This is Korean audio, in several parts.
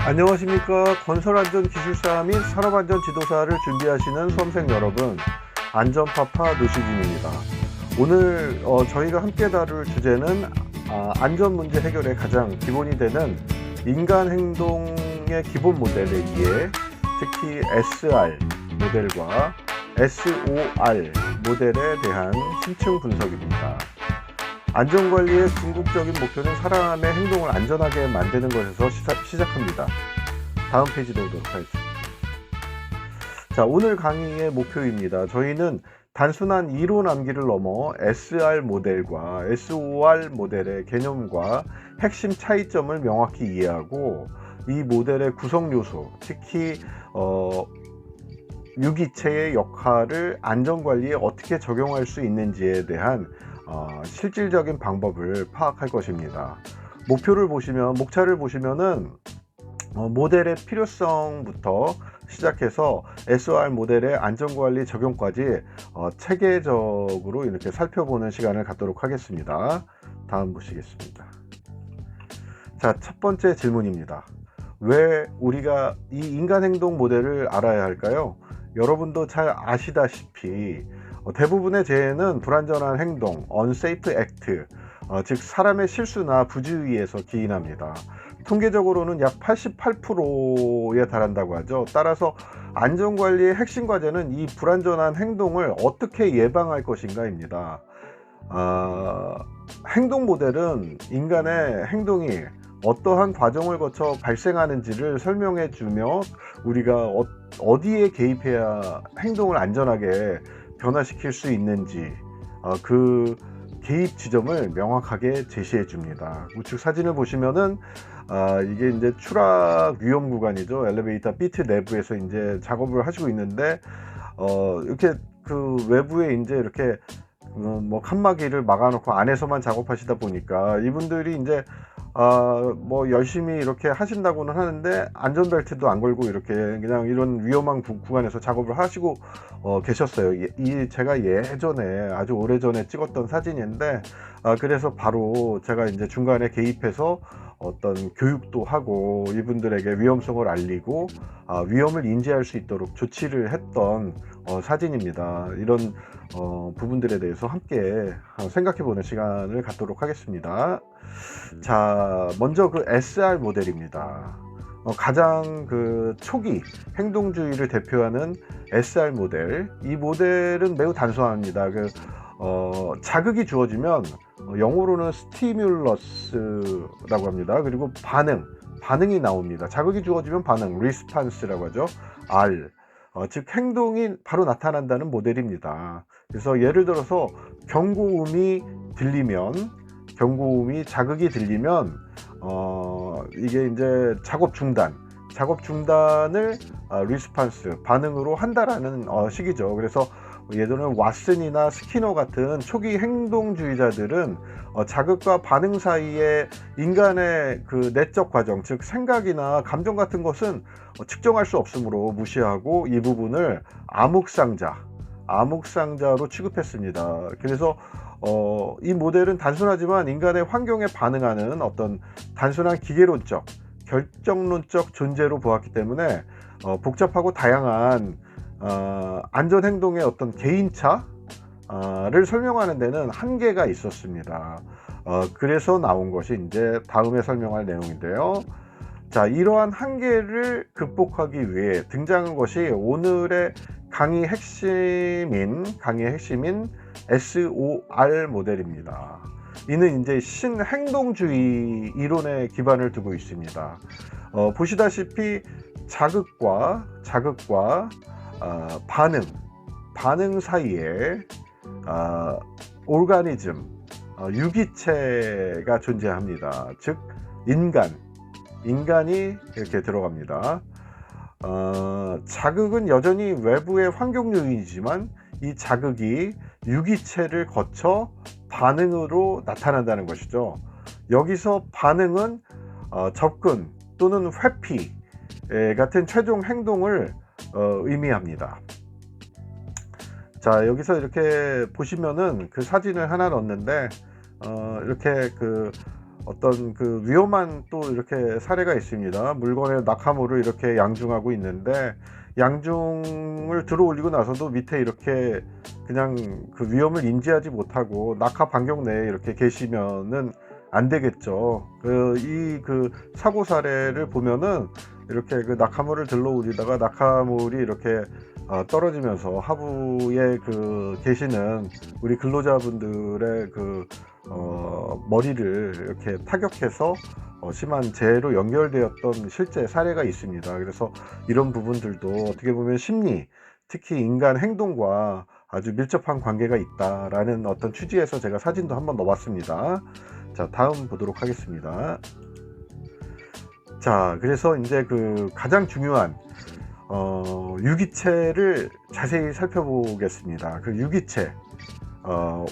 안녕하십니까. 건설안전기술사 및 산업안전지도사를 준비하시는 수험생 여러분, 안전파파 노시진입니다. 오늘 저희가 함께 다룰 주제는 안전문제 해결의 가장 기본이 되는 인간 행동의 기본 모델이기에 특히 SR 모델과 SOR 모델에 대한 심층 분석입니다. 안전관리의 궁극적인 목표는 사람의 행동을 안전하게 만드는 것에서 시작합니다. 다음 페이지로 오도록 하겠습니다. 자, 오늘 강의의 목표입니다. 저희는 단순한 이론 암기를 넘어 SR 모델과 SOR 모델의 개념과 핵심 차이점을 명확히 이해하고 이 모델의 구성 요소, 특히 유기체의 역할을 안전관리에 어떻게 적용할 수 있는지에 대한 실질적인 방법을 파악할 것입니다. 목차를 보시면은 모델의 필요성부터 시작해서 SOR 모델의 안전관리 적용까지 체계적으로 이렇게 살펴보는 시간을 갖도록 하겠습니다. 다음 보시겠습니다. 자, 첫 번째 질문입니다. 왜 우리가 이 인간행동 모델을 알아야 할까요? 여러분도 잘 아시다시피 대부분의 재해는 불안전한 행동, unsafe act, 즉 사람의 실수나 부주의에서 기인합니다. 통계적으로는 약 88%에 달한다고 하죠. 따라서 안전관리의 핵심 과제는 이 불안전한 행동을 어떻게 예방할 것인가입니다. 행동 모델은 인간의 행동이 어떠한 과정을 거쳐 발생하는지를 설명해 주며 우리가 어디에 개입해야 행동을 안전하게 변화시킬 수 있는지 그 개입 지점을 명확하게 제시해 줍니다. 우측 사진을 보시면은 이게 이제 추락 위험 구간이죠. 엘리베이터 피트 내부에서 이제 작업을 하시고 있는데 이렇게 그 외부에 이제 이렇게 뭐 칸막이를 막아놓고 안에서만 작업하시다 보니까 이분들이 이제 뭐 열심히 이렇게 하신다고는 하는데 안전벨트도 안 걸고 이렇게 그냥 이런 위험한 구간에서 작업을 하시고 계셨어요. 제가 예전에 아주 오래전에 찍었던 사진인데 그래서 바로 제가 이제 중간에 개입해서 어떤 교육도 하고 이분들에게 위험성을 알리고 위험을 인지할 수 있도록 조치를 했던 사진입니다. 이런 부분들에 대해서 함께 생각해보는 시간을 갖도록 하겠습니다. 자, 먼저 그 SR 모델입니다. 가장 그 초기 행동주의를 대표하는 SR 모델, 이 모델은 매우 단순합니다. 자극이 주어지면 영어로는 스티뮬러스라고 합니다. 그리고 반응이 나옵니다. 자극이 주어지면 반응, 리스판스라고 하죠. R, 즉 행동이 바로 나타난다는 모델입니다. 그래서 예를 들어서 자극이 들리면 이게 이제 작업 중단을 리스판스, 반응으로 한다라는 식이죠. 그래서 예전에 왓슨이나 스키너 같은 초기 행동주의자들은 자극과 반응 사이에 인간의 그 내적 과정, 즉 생각이나 감정 같은 것은 측정할 수 없으므로 무시하고 이 부분을 암흑상자로 취급했습니다. 그래서 이 모델은 단순하지만 인간의 환경에 반응하는 어떤 단순한 기계론적, 결정론적 존재로 보았기 때문에 복잡하고 다양한 안전행동의 어떤 개인차를 설명하는 데는 한계가 있었습니다. 그래서 나온 것이 이제 다음에 설명할 내용인데요. 자, 이러한 한계를 극복하기 위해 등장한 것이 오늘의 강의의 핵심인 SOR 모델입니다. 이는 이제 신행동주의 이론에 기반을 두고 있습니다. 보시다시피 자극과 반응 사이에 오르가니즘, 유기체가 존재합니다. 즉 인간이 이렇게 들어갑니다. 자극은 여전히 외부의 환경 요인이지만 이 자극이 유기체를 거쳐 반응으로 나타난다는 것이죠. 여기서 반응은 접근 또는 회피 같은 최종 행동을 의미합니다. 자, 여기서 이렇게 보시면은 그 사진을 하나 넣었는데 이렇게 그 어떤 그 위험한 또 이렇게 사례가 있습니다. 물건에 낙하물을 이렇게 양중하고 있는데 양중을 들어 올리고 나서도 밑에 이렇게 그냥 그 위험을 인지하지 못하고 낙하 반경 내에 이렇게 계시면은 안 되겠죠. 그 사고 사례를 보면은 이렇게 그 낙하물을 들러 올리다가 낙하물이 이렇게 떨어지면서 하부에 계시는 우리 근로자분들의 머리를 이렇게 타격해서 심한 재해로 연결되었던 실제 사례가 있습니다. 그래서 이런 부분들도 어떻게 보면 심리, 특히 인간 행동과 아주 밀접한 관계가 있다라는 어떤 취지에서 제가 사진도 한번 넣어봤습니다. 자, 다음 보도록 하겠습니다. 자, 그래서 이제 가장 중요한 유기체를 자세히 살펴보겠습니다. 유기체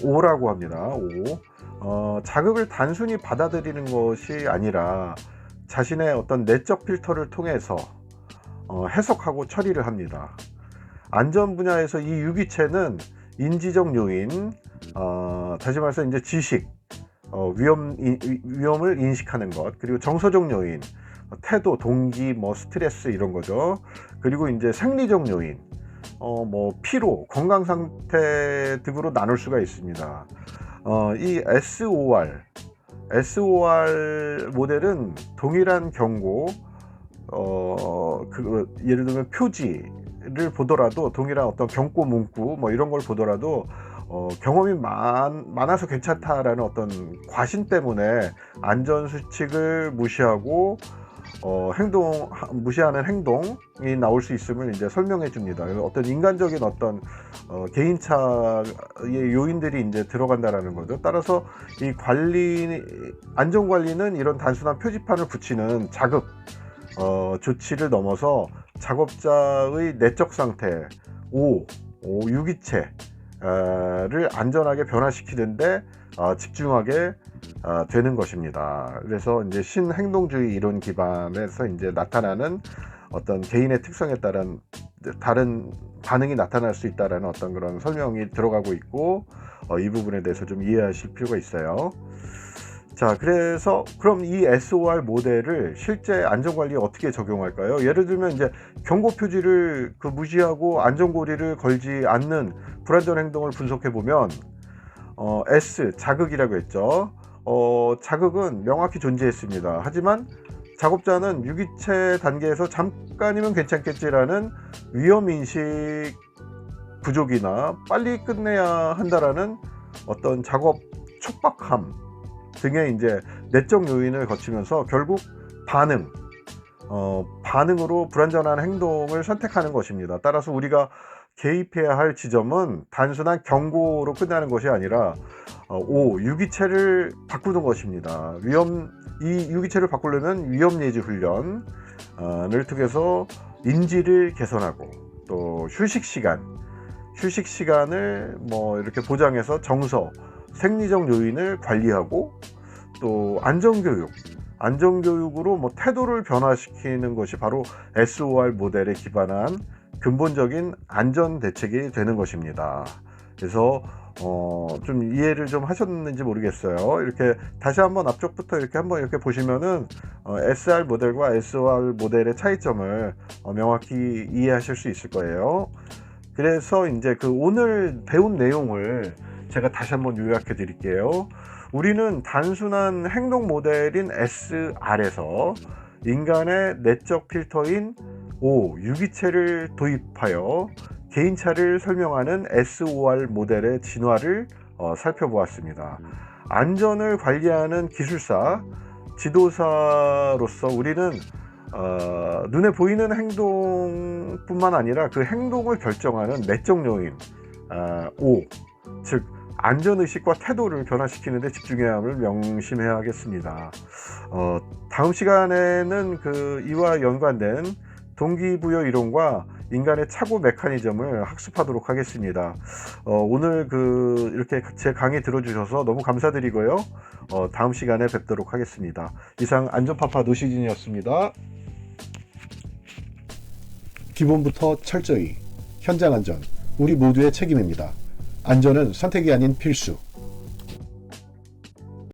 O라고 합니다. O. 자극을 단순히 받아들이는 것이 아니라 자신의 어떤 내적 필터를 통해서 해석하고 처리를 합니다. 안전 분야에서 이 유기체는 인지적 요인, 다시 말해서 이제 지식, 위험을 인식하는 것, 그리고 정서적 요인, 태도, 동기, 스트레스 이런 거죠. 그리고 이제 생리적 요인, 피로, 건강 상태 등으로 나눌 수가 있습니다. 이 SOR 모델은 동일한 경고, 예를 들면 표지를 보더라도 동일한 어떤 경고 문구 이런 걸 보더라도 경험이 많아서 괜찮다라는 어떤 과신 때문에 안전수칙을 무시하고 무시하는 행동이 나올 수 있음을 이제 설명해 줍니다. 어떤 인간적인 어떤 개인차의 요인들이 이제 들어간다라는 거죠. 따라서 이 안전관리는 이런 단순한 표지판을 붙이는 자극 조치를 넘어서 작업자의 내적 상태, 유기체를 안전하게 변화시키는데 집중하게 되는 것입니다. 그래서 이제 신행동주의 이론 기반에서 이제 나타나는 어떤 개인의 특성에 따른 다른 반응이 나타날 수 있다라는 어떤 그런 설명이 들어가고 있고, 이 부분에 대해서 좀 이해하실 필요가 있어요. 자, 그래서 그럼 이 SOR 모델을 실제 안전관리에 어떻게 적용할까요? 예를 들면 이제 경고 표지를 무시하고 안전고리를 걸지 않는 불안전 행동을 분석해 보면 S 자극이라고 했죠. 자극은 명확히 존재했습니다. 하지만 작업자는 유기체 단계에서 잠깐이면 괜찮겠지라는 위험인식 부족이나 빨리 끝내야 한다라는 어떤 작업 촉박함 등의 이제 내적 요인을 거치면서 결국 반응으로 불안전한 행동을 선택하는 것입니다. 따라서 우리가 개입해야 할 지점은 단순한 경고로 끝나는 것이 아니라 유기체를 바꾸는 것입니다. 이 유기체를 바꾸려면 위험예지 훈련을 통해서 인지를 개선하고, 또 휴식 시간을 이렇게 보장해서 정서, 생리적 요인을 관리하고, 또 안전교육으로 태도를 변화시키는 것이 바로 SOR 모델에 기반한 근본적인 안전 대책이 되는 것입니다. 그래서 좀 이해를 좀 하셨는지 모르겠어요. 이렇게 다시 한번 앞쪽부터 이렇게 보시면은 SR 모델과 SOR 모델의 차이점을 명확히 이해하실 수 있을 거예요. 그래서 이제 오늘 배운 내용을 제가 다시 한번 요약해 드릴게요. 우리는 단순한 행동 모델인 SR에서 인간의 내적 필터인 유기체를 도입하여 개인차를 설명하는 SOR 모델의 진화를 살펴보았습니다. 안전을 관리하는 기술사, 지도사로서 우리는 눈에 보이는 행동뿐만 아니라 그 행동을 결정하는 내적 요인, 즉 안전의식과 태도를 변화시키는 데 집중해야 함을 명심해야 하겠습니다. 다음 시간에는 이와 연관된 동기부여 이론과 인간의 착오 메커니즘을 학습하도록 하겠습니다. 오늘 이렇게 제 강의 들어주셔서 너무 감사드리고요. 다음 시간에 뵙도록 하겠습니다. 이상 안전파파 노시진이었습니다. 기본부터 철저히 현장 안전, 우리 모두의 책임입니다. 안전은 선택이 아닌 필수.